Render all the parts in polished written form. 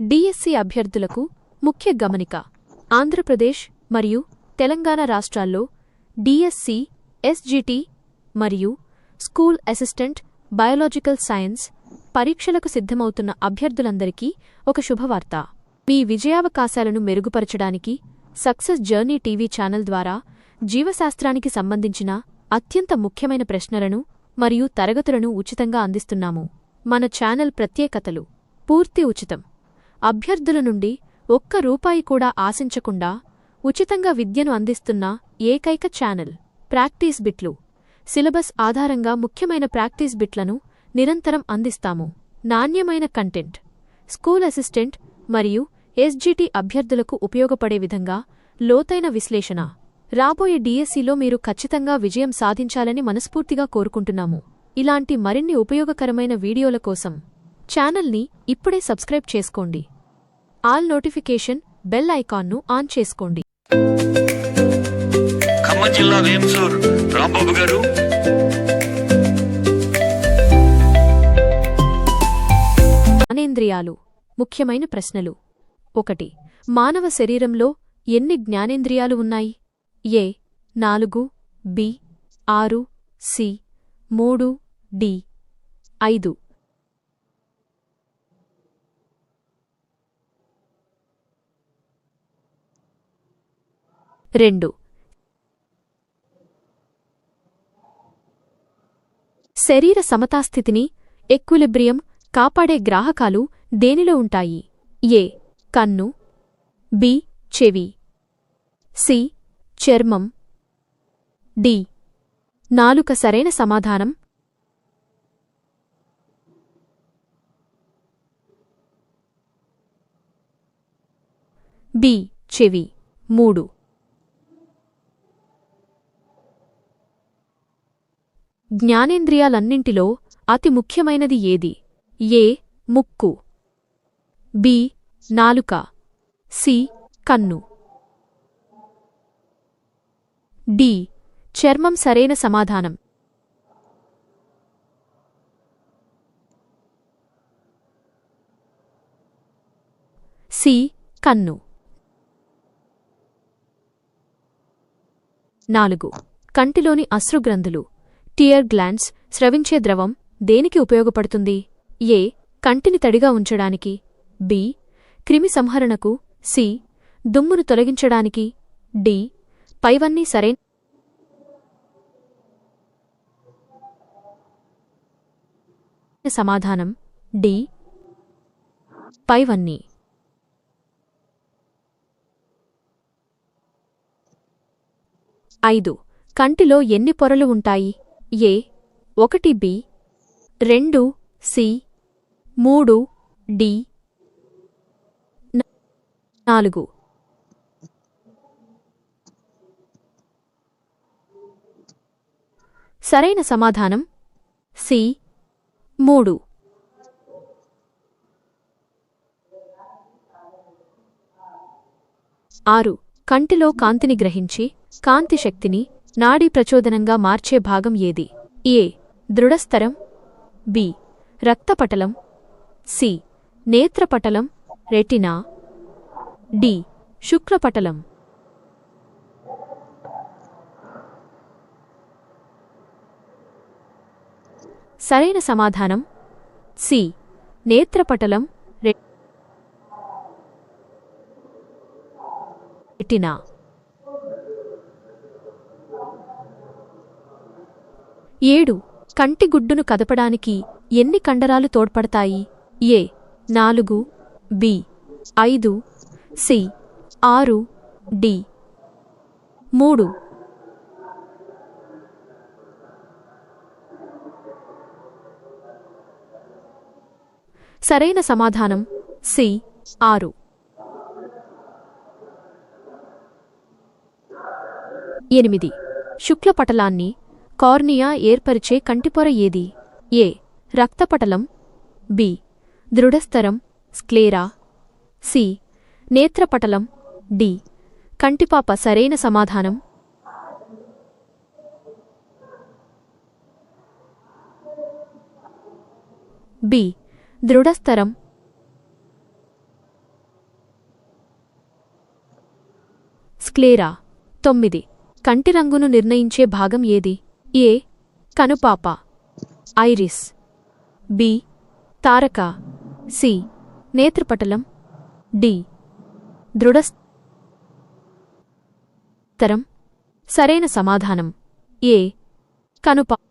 DSC అభ్యర్థులకు ముఖ్య గమనిక. ఆంధ్రప్రదేశ్ మరియు తెలంగాణ రాష్ట్రాల్లో డిఎస్సి, ఎస్జిటి మరియు స్కూల్ అసిస్టెంట్ బయోలాజికల్ సైన్స్ పరీక్షలకు సిద్ధమవుతున్న అభ్యర్థులందరికీ ఒక శుభవార్త. మీ విజయావకాశాలను మెరుగుపరచడానికి సక్సెస్ జర్నీ టీవీ ఛానల్ ద్వారా జీవశాస్త్రానికి సంబంధించిన అత్యంత ముఖ్యమైన ప్రశ్నలను మరియు తరగతులను ఉచితంగా అందిస్తున్నాము. మన ఛానల్ ప్రత్యేకతలు: పూర్తి ఉచితం. అభ్యర్థుల నుండి ఒక్క రూపాయి కూడా ఆశించకుండా ఉచితంగా విద్యను అందిస్తున్న ఏకైక ఛానల్. ప్రాక్టీస్ బిట్లు: సిలబస్ ఆధారంగా ముఖ్యమైన ప్రాక్టీస్ బిట్లను నిరంతరం అందిస్తాము. నాణ్యమైన కంటెంట్: స్కూల్ అసిస్టెంట్ మరియు ఎస్జిటి అభ్యర్థులకు ఉపయోగపడే విధంగా లోతైన విశ్లేషణ. రాబోయే డిఎస్సిలో మీరు ఖచ్చితంగా విజయం సాధించాలని మనస్ఫూర్తిగా కోరుకుంటున్నాము. ఇలాంటి మరిన్ని ఉపయోగకరమైన వీడియోల కోసం ఛానల్ని ఇప్పుడే సబ్స్క్రైబ్ చేసుకోండి. ఆల్ నోటిఫికేషన్ బెల్ ఐకాన్ను ఆన్ చేసుకోండి. ఖమ్మం జిల్లా వేంసూర్ రాంబాబు గారు. జ్ఞానేంద్రియాలు. ముఖ్యమైన ప్రశ్నలు. 1. మానవ శరీరంలో ఎన్ని జ్ఞానేంద్రియాలు ఉన్నాయి? ఏ 4, బి 6, సి 3, డి 5. 2. శరీర సమతాస్థితిని ఎక్విలిబ్రియం కాపాడే గ్రాహకాలు దేనిలో ఉంటాయి? ఏ కన్ను, బి చెవి, సి చర్మం, డి నాలుక. సరైన సమాధానం బి చెవి. 3. జ్ఞానేంద్రియాలన్నింటిలో అతి ముఖ్యమైనది ఏది? ఏ ముక్కు, బి నాలుక, సి కన్ను, డి చర్మం. సరైన సమాధానం సి కన్ను. 4. కంటిలోని అశ్రుగ్రంథులు టియర్ గ్లాండ్స్ స్రవించే ద్రవం దేనికి ఉపయోగపడుతుంది? ఏ కంటిని తడిగా ఉంచడానికి, బి క్రిమి సంహరణకు, సి దుమ్మును తొలగించడానికి, డి పైవన్నీ. సరైన సమాధానం డి పైవన్నీ. 5. కంటిలో ఎన్ని పొరలు ఉంటాయి? ఏ 1, బి 2, సి 3, డి 4. సరైన సమాధానం సి 3. 6. కంటిలో కాంతిని గ్రహించి కాంతి శక్తిని నాడీ ప్రచోదనంగా మార్చే భాగం ఏది? ఏ దృఢస్తరం, బి రక్తపటలం, సి నేత్రపటలం రెటినా, డి శుక్లపటలం. సరైన సమాధానం సి నేత్రపటలం రెటినా. 7. కంటిగుడ్డును కదపడానికి ఎన్ని కండరాలు తోడ్పడతాయి? ఏ 4, బి 5, సి 6, డి 3. సరైన సమాధానం సి 6. 8. శుక్లపటలాన్ని కార్నియా ఏర్పరిచే కంటిపొర ఏది? ఏ రక్తపటలం, బి దృఢస్తరం స్క్లేరా, సి నేత్రపటలం, డి కంటిపాప. సరైన సమాధానం బి దృఢస్తరం. స్క్లేరా. 9 కంటి రంగును నిర్ణయించే భాగం ఏది? ఏ కనుపాప, ఐరిస్, బి తారక, సి నేత్రపటలం, డి దృఢస్థరం. సరైన సమాధానం ఏ కనుపాప.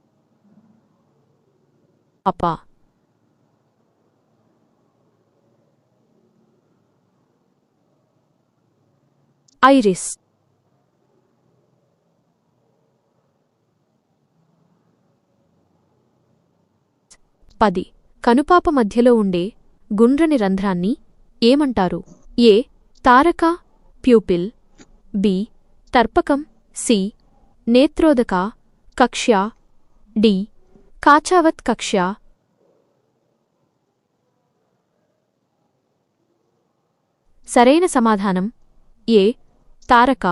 ఐరిస్. 10 కనుపాప మధ్యలో ఉండే గుండ్రని రంధ్రాన్ని ఏమంటారు? ఏ తారక ప్యూపిల్, బి తర్పకం, సి నేత్రోదక కక్ష్య, డి కాచావత్ కక్ష్య. సరైన సమాధానం ఏ తారక.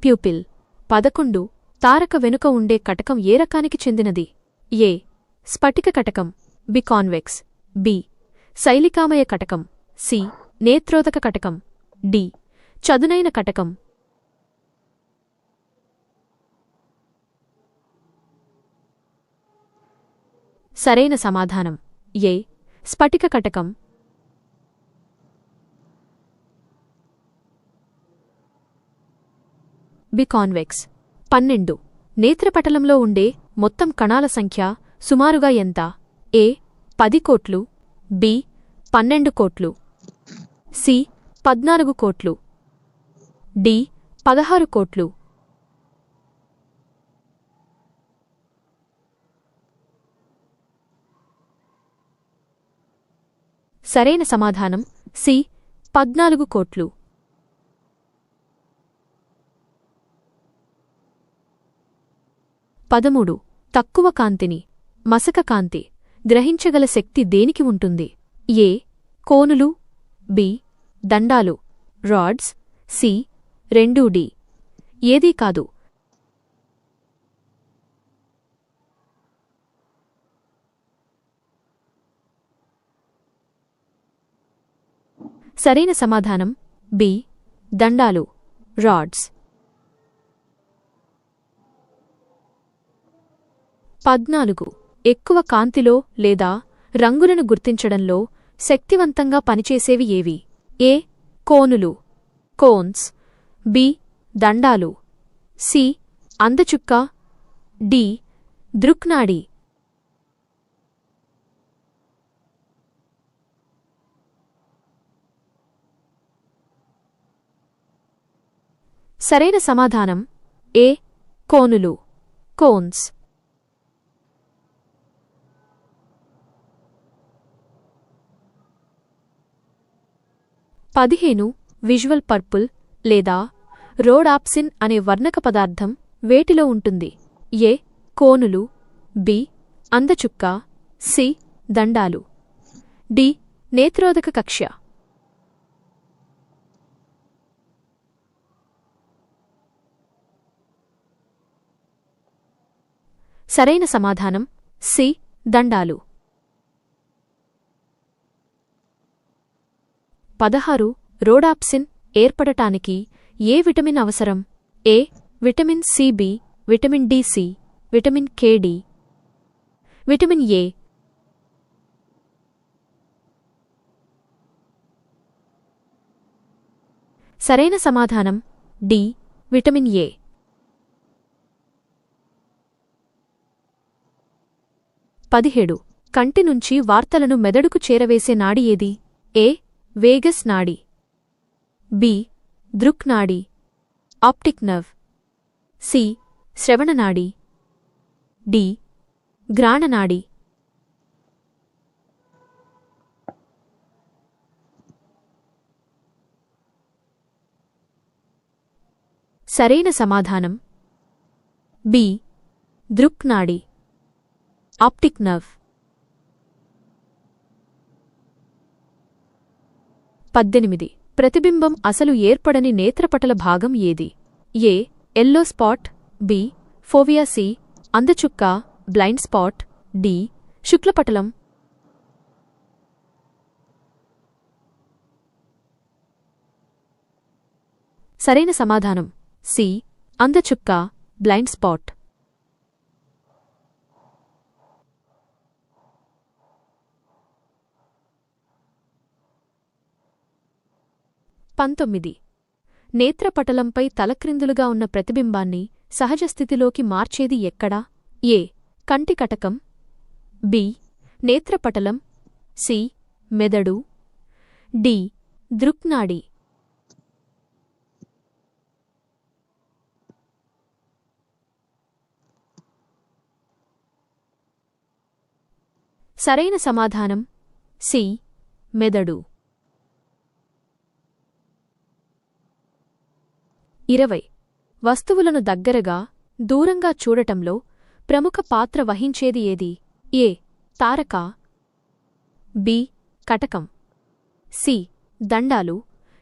ప్యూపిల్. 11 తారక వెనుక ఉండే కటకం ఏ రకానికి చెందినది? ఏ స్ఫటిక కటకం, బి కాన్వెక్స్, బి శైలికామయ కటకం, సి నేత్రోదక కటకం, డి చదునైన కటకం. సరైన సమాధానం ఏ స్ఫటిక కటకం. B convex. 12 నేత్రపటలంలో ఉండే మొత్తం కణాల సంఖ్య సుమారుగా ఎంత? ఏ 10 కోట్లు, బి 12 కోట్లు, సి 14 కోట్లు, డి 16 కోట్లు. సరైన సమాధానం సి 14 కోట్లు. 13 తక్కువ కాంతిని, మసక కాంతి గ్రహించగల శక్తి దేనికి ఉంటుంది? ఏ కోనులు, బి దండాలు, రాడ్స్, సి 2D. ఏదీ కాదు. సరైన సమాధానం బి దండాలు, రాడ్స్. 14 ఎక్కువ కాంతిలో లేదా రంగులను గుర్తించడంలో శక్తివంతంగా పనిచేసేవి ఏవి? ఏ కోనులు, కోన్స్, బి దండాలు, సి అందచుక్క, డి దృక్నాడి. సరైన సమాధానం ఏ కోనులు, కోన్స్. 15 విజువల్ పర్పుల్ లేదా రోడాప్సిన్ అనే వర్ణక పదార్థం వేటిలో ఉంటుంది? ఏ కోనులు, బి అందచుక్క, సి దండాలు, డి నేత్రోదక కక్ష్య. సరైన సమాధానం సి దండాలు. 16 రోడాప్సిన్ ఏర్పడటానికి ఏ విటమిన్ అవసరం? A vitamin C B, vitamin D C, vitamin K D, vitamin A. సరైన సమాధానం డి విటమిన్ ఏ. 17 కంటి నుంచి వార్తలను మెదడుకు చేరవేసే నాడి ఏది? ఏ వేగస్ నాడి, బి దృక్నాడి, ఆప్టిక్ నర్వ్, సి శ్రవణనాడి, డి గ్రాణనాడి. సరైన సమాధానం బి దృక్నాడి, ఆప్టిక్ నర్వ్. 18 ప్రతిబింబం అసలు ఏర్పడని నేత్రపటల భాగం ఏది? A yellow spot, B fovea, C అందచుక్క బ్లైండ్ స్పాట్, డి శుక్లపటలం. సరైన సమాధానం సి అందచుక్క బ్లైండ్ స్పాట్. 19. నేత్రపటలంపై తలక్రిందులుగా ఉన్న ప్రతిబింబాన్ని సహజస్థితిలోకి మార్చేది ఎక్కడా? ఏ కంటి కటకం, బి నేత్రపటలం, సి మెదడు, డి దృక్నాడి. సరైన సమాధానం సి మెదడు. 20. వస్తువులను దగ్గరగా, దూరంగా చూడటంలో ప్రముఖ పాత్ర వహించేది ఏది? ఏ తారక, బి కటకం, సి దండాలు,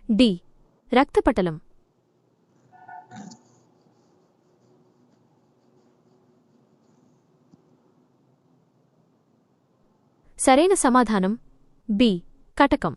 డి రక్తపటలం. సరైన సమాధానం బి కటకం.